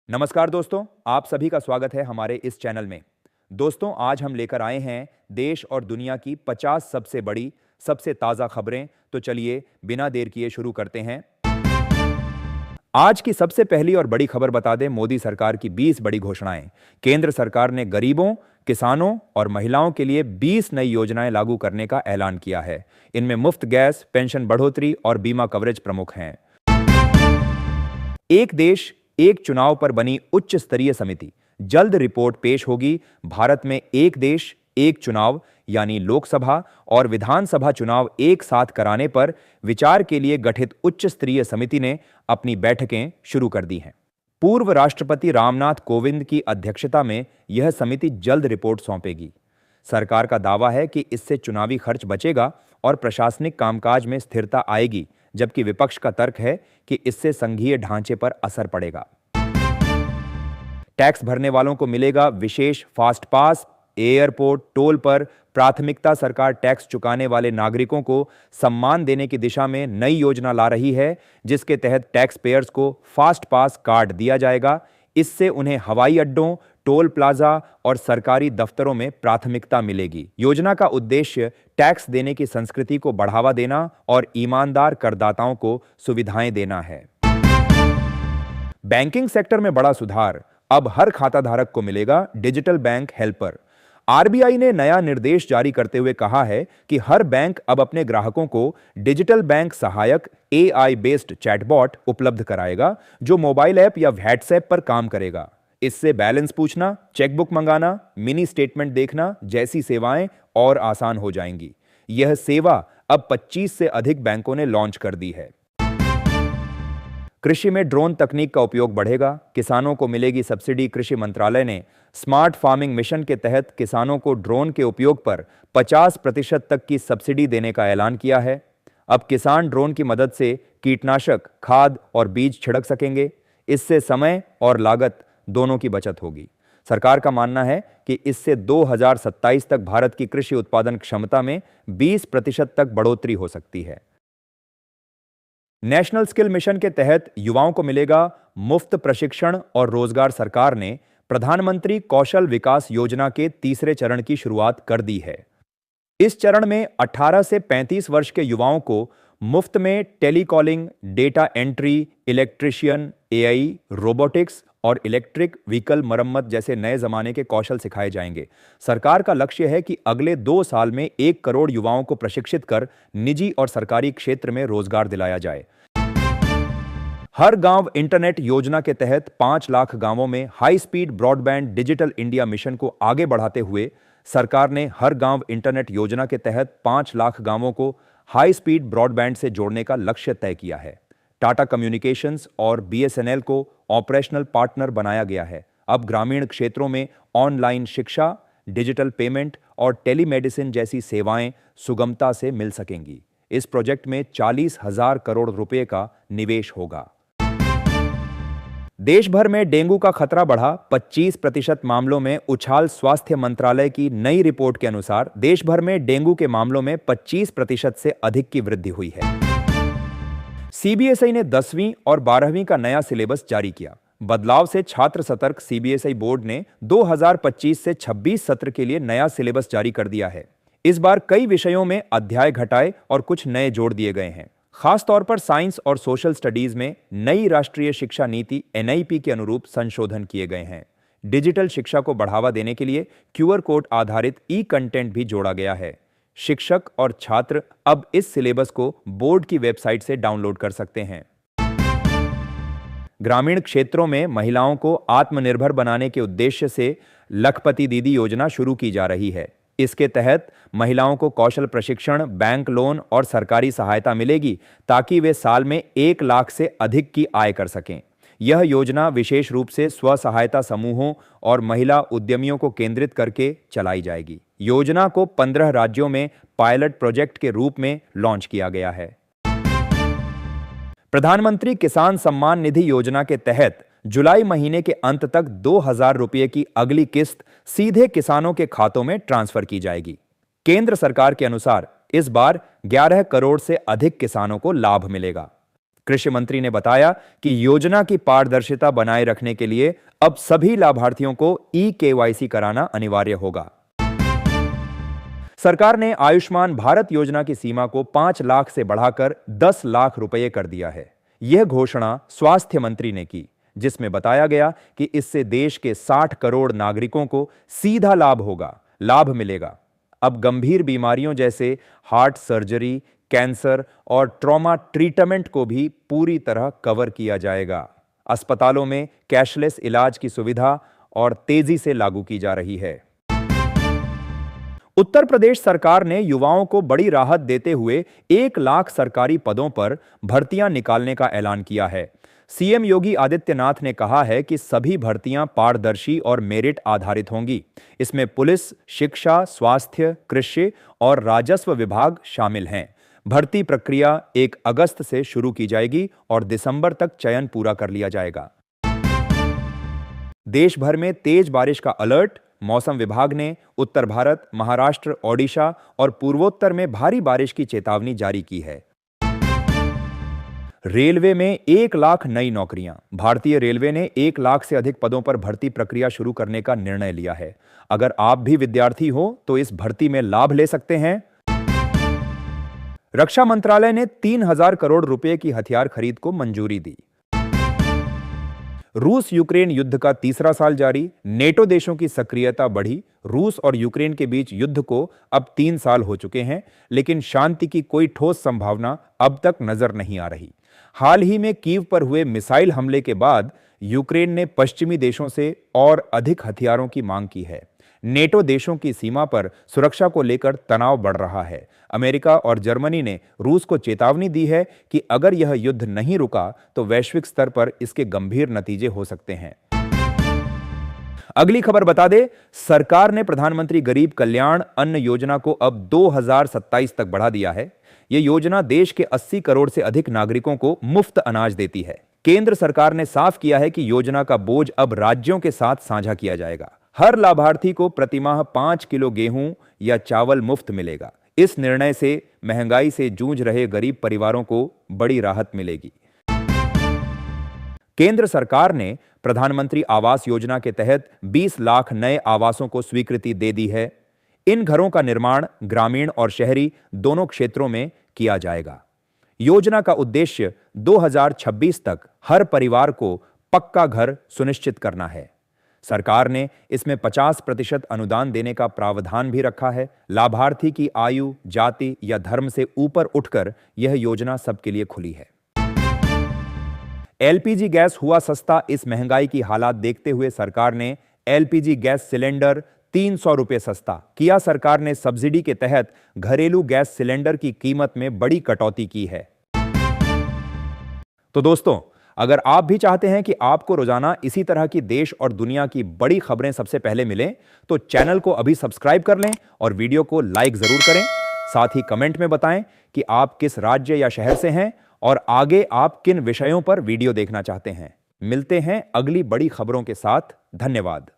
नमस्कार दोस्तों, आप सभी का स्वागत है हमारे इस चैनल में। दोस्तों, आज हम लेकर आए हैं देश और दुनिया की 50 सबसे बड़ी, सबसे ताज़ा खबरें। तो चलिए बिना देर किए शुरू करते हैं। आज की सबसे पहली और बड़ी खबर बता दें, मोदी सरकार की 20 बड़ी घोषणाएं। केंद्र सरकार ने गरीबों, किसानों और महिलाओं के लिए 20 नई योजनाएं लागू करने का ऐलान किया है। इनमें मुफ्त गैस, पेंशन बढ़ोतरी और बीमा कवरेज प्रमुख हैं। एक देश एक चुनाव पर बनी उच्च स्तरीय समिति जल्द रिपोर्ट पेश होगी। भारत में एक देश एक चुनाव यानी लोकसभा और विधानसभा चुनाव एक साथ कराने पर विचार के लिए गठित उच्च स्तरीय समिति ने अपनी बैठकें शुरू कर दी हैं। पूर्व राष्ट्रपति रामनाथ कोविंद की अध्यक्षता में यह समिति जल्द रिपोर्ट सौंपेगी। सरकार का दावा है कि इससे चुनावी खर्च बचेगा और प्रशासनिक कामकाज में स्थिरता आएगी, जबकि विपक्ष का तर्क है कि इससे संघीय ढांचे पर असर पड़ेगा। टैक्स भरने वालों को मिलेगा विशेष फास्ट पास। एयरपोर्ट, टोल पर प्राथमिकता सरकार टैक्स चुकाने वाले नागरिकों को सम्मान देने की दिशा में नई योजना ला रही है, जिसके तहत टैक्स पेयर्स को फास्ट पास कार्ड दिया जाएगा। इससे उन्हें हवाई अड्डों, टोल प्लाजा और सरकारी दफ्तरों में प्राथमिकता मिलेगी। योजना का उद्देश्य टैक्स देने की संस्कृति को बढ़ावा देना और ईमानदार करदाताओं को सुविधाएं देना है। बैंकिंग सेक्टर में बड़ा सुधार, अब हर खाताधारक को मिलेगा डिजिटल बैंक हेल्पर। आरबीआई ने नया निर्देश जारी करते हुए कहा है कि हर बैंक अब अपने ग्राहकों को डिजिटल बैंक सहायक एआई बेस्ड चैटबॉट उपलब्ध कराएगा, जो मोबाइल ऐप या व्हाट्सएप पर काम करेगा। इससे बैलेंस पूछना, चेकबुक मंगाना, मिनी स्टेटमेंट देखना जैसी सेवाएं और आसान हो जाएंगी। यह सेवा अब 25 से अधिक बैंकों ने लॉन्च कर दी है। कृषि में ड्रोन तकनीक का उपयोग बढ़ेगा, किसानों को मिलेगी सब्सिडी। कृषि मंत्रालय ने स्मार्ट फार्मिंग मिशन के तहत किसानों को ड्रोन के उपयोग पर 50% तक की सब्सिडी देने का ऐलान किया है। अब किसान ड्रोन की मदद से कीटनाशक, खाद और बीज छिड़क सकेंगे। इससे समय और लागत दोनों की बचत होगी। सरकार का मानना है कि इससे 2027 तक भारत की कृषि उत्पादन क्षमता में 20% तक बढ़ोतरी हो सकती है। नेशनल स्किल मिशन के तहत युवाओं को मिलेगा मुफ्त प्रशिक्षण और रोजगार। सरकार ने प्रधानमंत्री कौशल विकास योजना के तीसरे चरण की शुरुआत कर दी है। इस चरण में 18 से 35 वर्ष के युवाओं को मुफ्त में telecalling, data entry, electrician, AI, robotics और इलेक्ट्रिक व्हीकल मरम्मत जैसे नए जमाने के कौशल सिखाए जाएंगे। सरकार का लक्ष्य है कि अगले 2 साल में 1 करोड़ युवाओं को प्रशिक्षित कर निजी और सरकारी क्षेत्र में रोजगार दिलाया जाए। हर गांव इंटरनेट योजना के तहत 5 लाख गांवों में high speed broadband digital India mission को आगे बढ़ाते हुए सरकार ने हर गांव इंटरनेट योजना के तहत 5 लाख गांवों को हाई स्पीड ब्रॉडबैंड से जोड़ने का लक्ष्य तय किया है। टाटा कम्युनिकेशंस और बीएसएनएल को ऑपरेशनल पार्टनर बनाया गया है। अब ग्रामीण क्षेत्रों में ऑनलाइन शिक्षा, डिजिटल पेमेंट और टेलीमेडिसिन जैसी सेवाएं सुगमता से मिल सकेंगी। इस प्रोजेक्ट में 40,000 करोड़ रुपए का निवेश होगा। देश भर में डेंगू का खतरा बढ़ा, 25% मामलों में उछाल। स्वास्थ्य मंत्रालय की नई रिपोर्ट के अनुसार देश भर में डेंगू के मामलों में 25% से अधिक की वृद्धि हुई है। सीबीएसई ने 10वीं और 12वीं का नया सिलेबस जारी किया। बदलाव से छात्र सतर्क। सीबीएसई बोर्ड ने 2025 से 26 सत्र के लिए नया सिलेबस जारी कर दिया है। इस बार कई विषयों में अध्याय घटाए और कुछ नए जोड़ दिए गए हैं। खास तौर पर साइंस और सोशल स्टडीज में नई राष्ट्रीय शिक्षा नीति एनआईपी के अनुरूप संशोधन किए गए हैं। डिजिटल शिक्षा को बढ़ावा देने के लिए क्यूआर कोड आधारित ई कंटेंट भी जोड़ा गया है। शिक्षक और छात्र अब इस सिलेबस को बोर्ड की वेबसाइट से डाउनलोड कर सकते हैं। ग्रामीण क्षेत्रों में महिलाओं को आत्मनिर्भर बनाने के उद्देश्य से लखपति दीदी योजना शुरू की जा रही है। इसके तहत महिलाओं को कौशल प्रशिक्षण, बैंक लोन और सरकारी सहायता मिलेगी, ताकि वे साल में 1 लाख से अधिक की आय कर सकें। यह योजना विशेष रूप से स्व सहायता समूहों और महिला उद्यमियों को केंद्रित करके चलाई जाएगी। योजना को 15 राज्यों में पायलट प्रोजेक्ट के रूप में लॉन्च किया गया है। प्रधानमंत्री किसान सम्मान निधि योजना के तहत जुलाई महीने के अंत तक 2,000 रुपये की अगली किस्त सीधे किसानों के खातों में ट्रांसफर की जाएगी। केंद्र सरकार के अनुसार इस बार 11 करोड़ से अधिक किसानों को लाभ मिलेगा। कृषि मंत्री ने बताया कि योजना की पारदर्शिता बनाए रखने के लिए अब सभी लाभार्थियों को ई-केवाईसी कराना अनिवार्य होगा। सरकार ने आयुष्मान भारत योजना की सीमा को 5 लाख से बढ़ाकर 10 लाख रुपए कर दिया है। यह घोषणा स्वास्थ्य मंत्री ने की, जिसमें बताया गया कि इससे देश के 60 करोड़ नागरिकों को सीधा लाभ मिलेगा। अब गंभीर बीमारियों जैसे हार्ट सर्जरी, कैंसर और ट्रॉमा ट्रीटमेंट को भी पूरी तरह कवर किया जाएगा। अस्पतालों में कैशलेस इलाज की सुविधा और तेजी से लागू की जा रही है। उत्तर प्रदेश सरकार ने युवाओं को बड़ी राहत देते हुए 1 लाख सरकारी पदों पर भर्तियां निकालने का ऐलान किया है। सीएम योगी आदित्यनाथ ने कहा है कि सभी भर्तियां पारदर्शी और मेरिट आधारित होंगी। इसमें पुलिस, शिक्षा, स्वास्थ्य, कृषि और राजस्व विभाग शामिल हैं। भर्ती प्रक्रिया 1 अगस्त से शुरू की जाएगी और दिसंबर तक चयन पूरा कर लिया जाएगा। देश भर में तेज बारिश का अलर्ट। मौसम विभाग ने उत्तर भारत, महाराष्ट्र, ओडिशा और पूर्वोत्तर में भारी बारिश की चेतावनी जारी की है। रेलवे में 1 लाख नई नौकरियां। भारतीय रेलवे ने 1 लाख से अधिक पदों पर भर्ती प्रक्रिया शुरू करने का निर्णय लिया है। अगर आप भी विद्यार्थी हो तो इस भर्ती में लाभ ले सकते हैं। रक्षा मंत्रालय ने 3000 करोड़ रुपए की हथियार खरीद को मंजूरी दी। रूस यूक्रेन युद्ध का तीसरा साल जारी। नेटो देशों की सक्रियता बढ़ी। रूस और यूक्रेन के बीच युद्ध को अब 3 साल हो चुके हैं, लेकिन शांति की कोई ठोस संभावना अब तक नजर नहीं आ रही। हाल ही में कीव पर हुए मिसाइल हमले के बाद यूक्रेन ने पश्चिमी देशों से और अधिक हथियारों की मांग की है। नेटो देशों की सीमा पर सुरक्षा को लेकर तनाव बढ़ रहा है। अमेरिका और जर्मनी ने रूस को चेतावनी दी है कि अगर यह युद्ध नहीं रुका तो वैश्विक स्तर पर इसके गंभीर नतीजे हो सकते हैं। अगली खबर बता दे, सरकार ने प्रधानमंत्री गरीब कल्याण अन्न योजना को अब 2027 तक बढ़ा दिया है। यह योजना देश के 80 करोड़ से अधिक नागरिकों को मुफ्त अनाज देती है। केंद्र सरकार ने साफ किया है कि योजना का बोझ अब राज्यों के साथ साझा किया जाएगा। हर लाभार्थी को प्रतिमाह 5 किलो गेहूं या चावल मुफ्त मिलेगा। इस निर्णय से महंगाई से जूझ रहे गरीब परिवारों को बड़ी राहत मिलेगी। केंद्र सरकार ने प्रधानमंत्री आवास योजना के तहत 20 लाख नए आवासों को स्वीकृति दे दी है। इन घरों का निर्माण ग्रामीण और शहरी दोनों क्षेत्रों में किया जाएगा। योजना का उद्देश्य 2026 तक हर परिवार को पक्का घर सुनिश्चित करना है। सरकार ने इसमें 50% अनुदान देने का प्रावधान भी रखा है। लाभार्थी की आयु, जाति या धर्म से ऊपर उठकर यह योजना सबके लिए खुली है। एलपीजी गैस हुआ सस्ता। इस महंगाई की हालात देखते हुए सरकार ने एलपीजी गैस सिलेंडर 300 रुपये सस्ता किया। सरकार ने सब्सिडी के तहत घरेलू गैस सिलेंडर की कीमत में बड़ी कटौती की है। तो दोस्तों, अगर आप भी चाहते हैं कि आपको रोजाना इसी तरह की देश और दुनिया की बड़ी खबरें सबसे पहले मिलें, तो चैनल को अभी सब्सक्राइब कर लें और वीडियो को लाइक जरूर करें। साथ ही कमेंट में बताएं कि आप किस राज्य या शहर से हैं और आगे आप किन विषयों पर वीडियो देखना चाहते हैं। मिलते हैं अगली बड़ी खबरों के साथ। धन्यवाद।